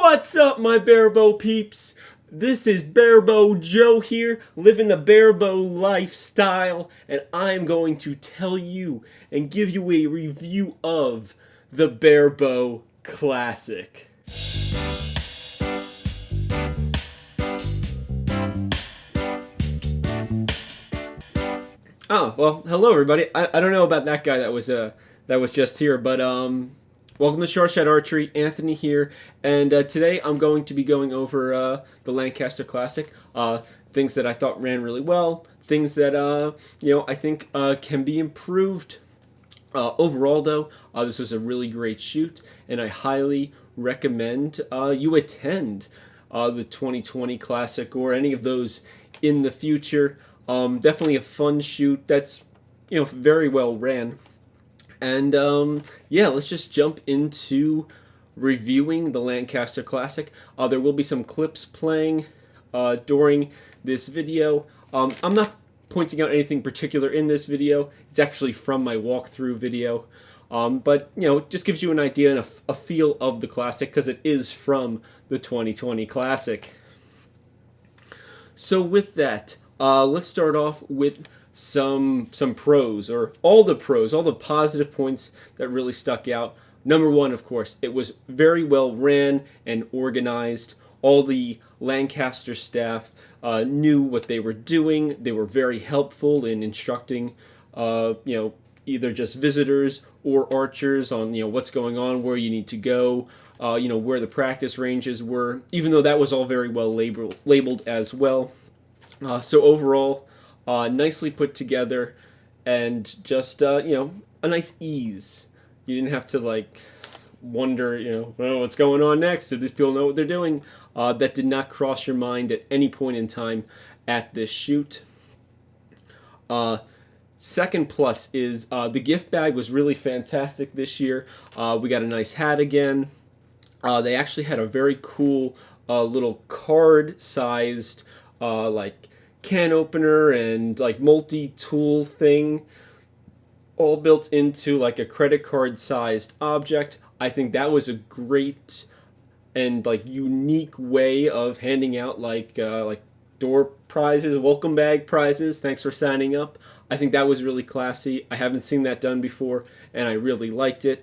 What's up, my Barebow peeps? This is Barebow Joe here, living the Barebow lifestyle, and I'm going to tell you and give you a review of the Barebow Classic. Oh, well, hello everybody. I don't know about that guy that was just here, but welcome to Short Shot Archery. Anthony here, and today I'm going to be going over the Lancaster Classic. Things that I thought ran really well, things that I think can be improved. Overall, though, this was a really great shoot, and I highly recommend you attend the 2020 Classic or any of those in the future. Definitely a fun shoot that's very well ran. And yeah, let's just jump into reviewing the Lancaster Classic. There will be some clips playing during this video. I'm not pointing out anything particular in this video. It's actually from my walkthrough video. But it just gives you an idea and a feel of the Classic because it is from the 2020 Classic. So with that, let's start off with some pros, or all the pros, all the positive points that really stuck out. Number one, of course, it was very well ran and organized. All the Lancaster staff knew what they were doing. They were very helpful in instructing, either just visitors or archers on what's going on, where you need to go, where the practice ranges were. Even though that was all very well labeled as well. So overall, nicely put together, and just a nice ease. You didn't have to wonder what's going on next. Do these people know what they're doing? That did not cross your mind at any point in time at this shoot. Second plus is the gift bag was really fantastic this year. We got a nice hat again. They actually had a very cool little card-sized can opener and multi-tool thing, all built into a credit card sized object. I think that was a great and unique way of handing out door prizes, welcome bag prizes. Thanks for signing up. I think that was really classy. I haven't seen that done before, and I really liked it.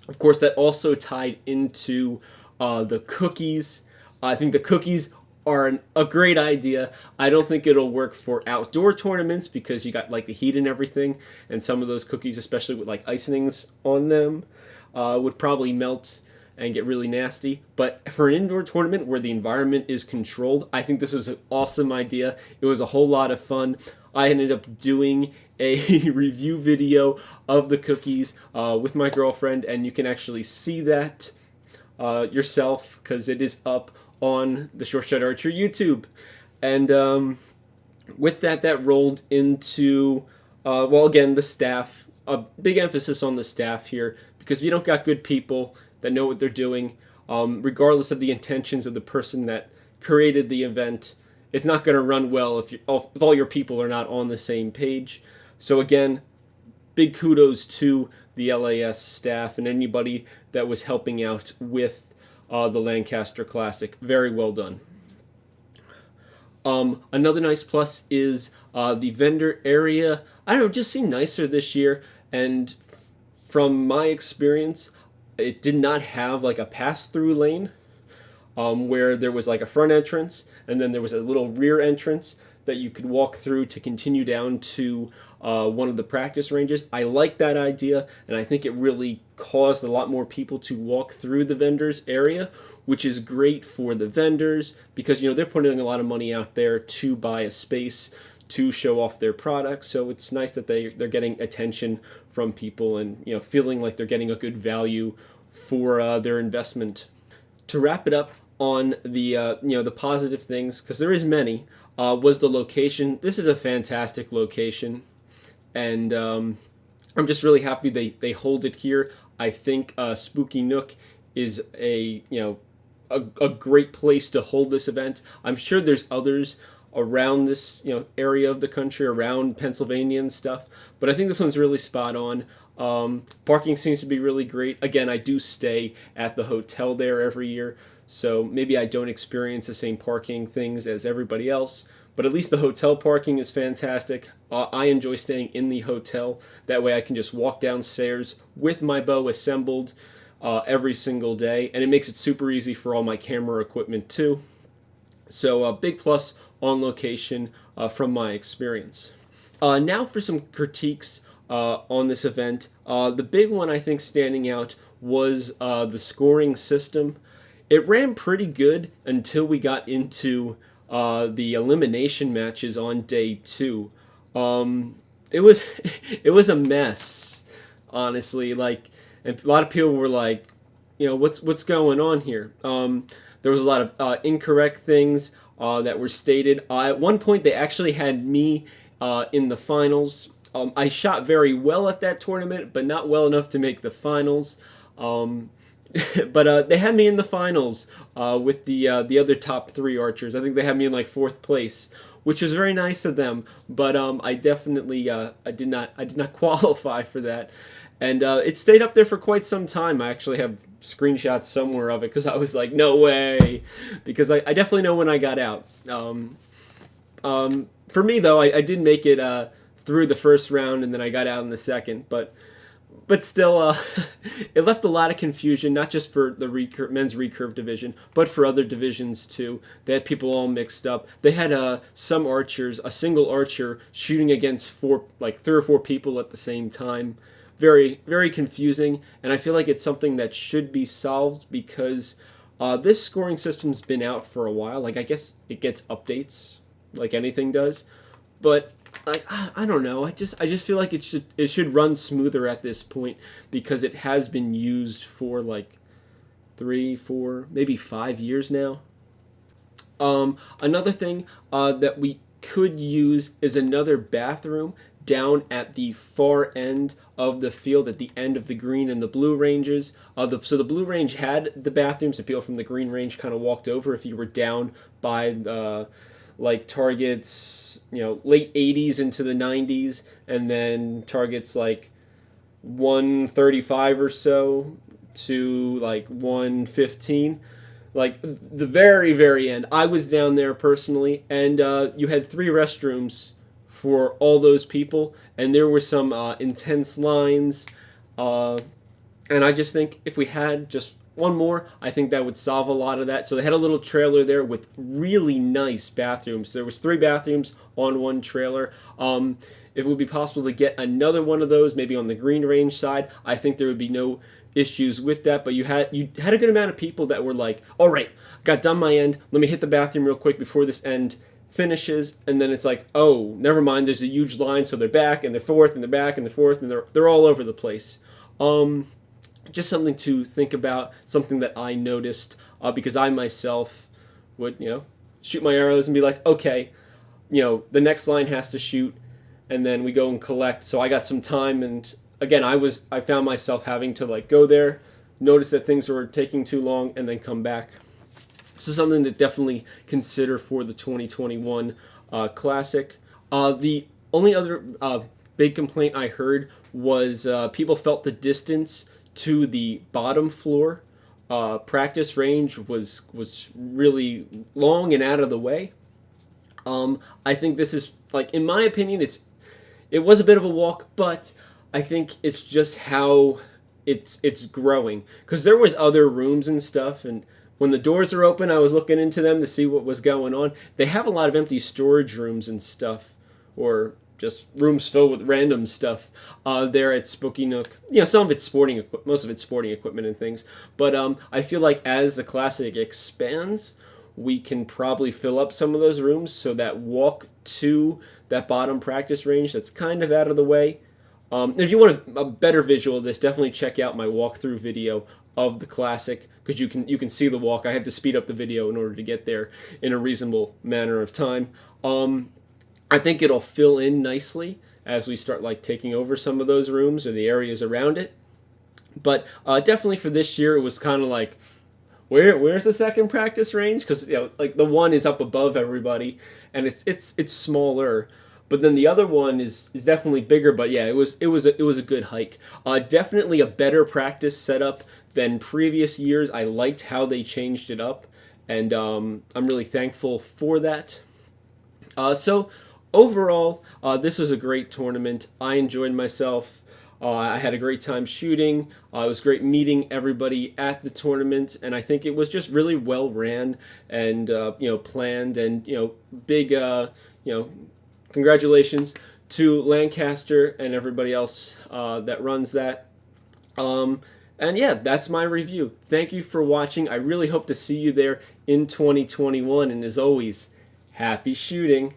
Of course, that also tied into the cookies. I think the cookies are a great idea. I don't think it'll work for outdoor tournaments because you got the heat and everything, and some of those cookies, especially with icings on them, would probably melt and get really nasty. But for an indoor tournament where the environment is controlled, I think this was an awesome idea. It was a whole lot of fun. I ended up doing a review video of the cookies with my girlfriend, and you can actually see that yourself because it is up on the Short Shot Archery YouTube. And with that rolled into, again, the staff. A big emphasis on the staff here, because if you don't got good people that know what they're doing, regardless of the intentions of the person that created the event, it's not going to run well if all your people are not on the same page. So again, big kudos to the LAS staff and anybody that was helping out with the Lancaster Classic. Very well done. Another nice plus is the vendor area. I don't know, just seemed nicer this year, and from my experience, it did not have a pass-through lane where there was a front entrance and then there was a little rear entrance that you could walk through to continue down to one of the practice ranges. I like that idea, and I think it really caused a lot more people to walk through the vendors area, which is great for the vendors because they're putting a lot of money out there to buy a space to show off their products. So it's nice that they're getting attention from people and feeling like they're getting a good value for their investment. To wrap it up on the the positive things, because there is many, was the location. This is a fantastic location, and I'm just really happy they hold it here. I think Spooky Nook is a great place to hold this event. I'm sure there's others around this area of the country, around Pennsylvania and stuff, but I think this one's really spot on. Parking seems to be really great. Again, I do stay at the hotel there every year, so maybe I don't experience the same parking things as everybody else. But at least the hotel parking is fantastic. I enjoy staying in the hotel. That way I can just walk downstairs with my bow assembled every single day, and it makes it super easy for all my camera equipment too. So a big plus on location from my experience. Now for some critiques on this event. The big one I think standing out was the scoring system. It ran pretty good until we got into the elimination matches on day 2. It was it was a mess, honestly. Like, and a lot of people were like, what's going on here? There was a lot of incorrect things that were stated. At one point, they actually had me in the finals. I shot very well at that tournament, but not well enough to make the finals. But they had me in the finals with the other top 3 archers. I think they had me in like 4th place, which was very nice of them. But I definitely I did not qualify for that, and it stayed up there for quite some time. I actually have screenshots somewhere of it because I was like, no way, because I definitely know when I got out. For me though, I did make it through the first round, and then I got out in the second, but still, it left a lot of confusion, not just for the men's recurve division, but for other divisions too. They had people all mixed up. They had some archers, a single archer shooting against 3 or 4 people at the same time. Very, very confusing, and I feel like it's something that should be solved because this scoring system's been out for a while. Like, I guess it gets updates, like anything does, but I don't know. I just feel like it should run smoother at this point because it has been used for like 3, 4, maybe 5 years now. Another thing that we could use is another bathroom down at the far end of the field, at the end of the green and the blue ranges. So the blue range had the bathrooms, and people from the green range kind of walked over if you were down by the targets, late 80s into the 90s, and then targets like 135 or so to like 115, like the very, very end. I was down there personally, and you had 3 restrooms for all those people, and there were some intense lines, and I just think if we had just one more, I think that would solve a lot of that. So they had a little trailer there with really nice bathrooms. There was 3 bathrooms on one trailer. If it would be possible to get another one of those, maybe on the green range side, I think there would be no issues with that. But you had a good amount of people that were like, all right, got done my end. Let me hit the bathroom real quick before this end finishes, and then it's like, oh, never mind, there's a huge line, so they're back and they're forth and they're back and they're forth, and they're all over the place. Just something to think about, something that I noticed, because I myself would shoot my arrows and be like, okay, the next line has to shoot, and then we go and collect. So I got some time, and again, I found myself having to like go there, notice that things were taking too long, and then come back. So something to definitely consider for the 2021 Classic. The only other big complaint I heard was people felt the distance to the bottom floor practice range was really long and out of the way. I think this is, like, in my opinion, it was a bit of a walk, but I think it's just how it's growing, because there was other rooms and stuff, and when the doors are open, I was looking into them to see what was going on. They have a lot of empty storage rooms and stuff, or just rooms filled with random stuff there at Spooky Nook. Some of it's sporting, most of it's sporting equipment and things. But I feel like as the Classic expands, we can probably fill up some of those rooms, so that walk to that bottom practice range that's kind of out of the way. If you want a better visual of this, definitely check out my walkthrough video of the Classic, because you can see the walk. I had to speed up the video in order to get there in a reasonable manner of time. I think it'll fill in nicely as we start like taking over some of those rooms or the areas around it. But definitely for this year, it was kind of like, where's the second practice range? Because like the one is up above everybody, and it's smaller. But then the other one is definitely bigger. But yeah, it was a good hike. Definitely a better practice setup than previous years. I liked how they changed it up, and I'm really thankful for that. So overall, this was a great tournament. I enjoyed myself. I had a great time shooting. It was great meeting everybody at the tournament, and I think it was just really well ran and planned, and big congratulations to Lancaster and everybody else that runs that. And yeah, that's my review. Thank you for watching. I really hope to see you there in 2021, and as always, happy shooting.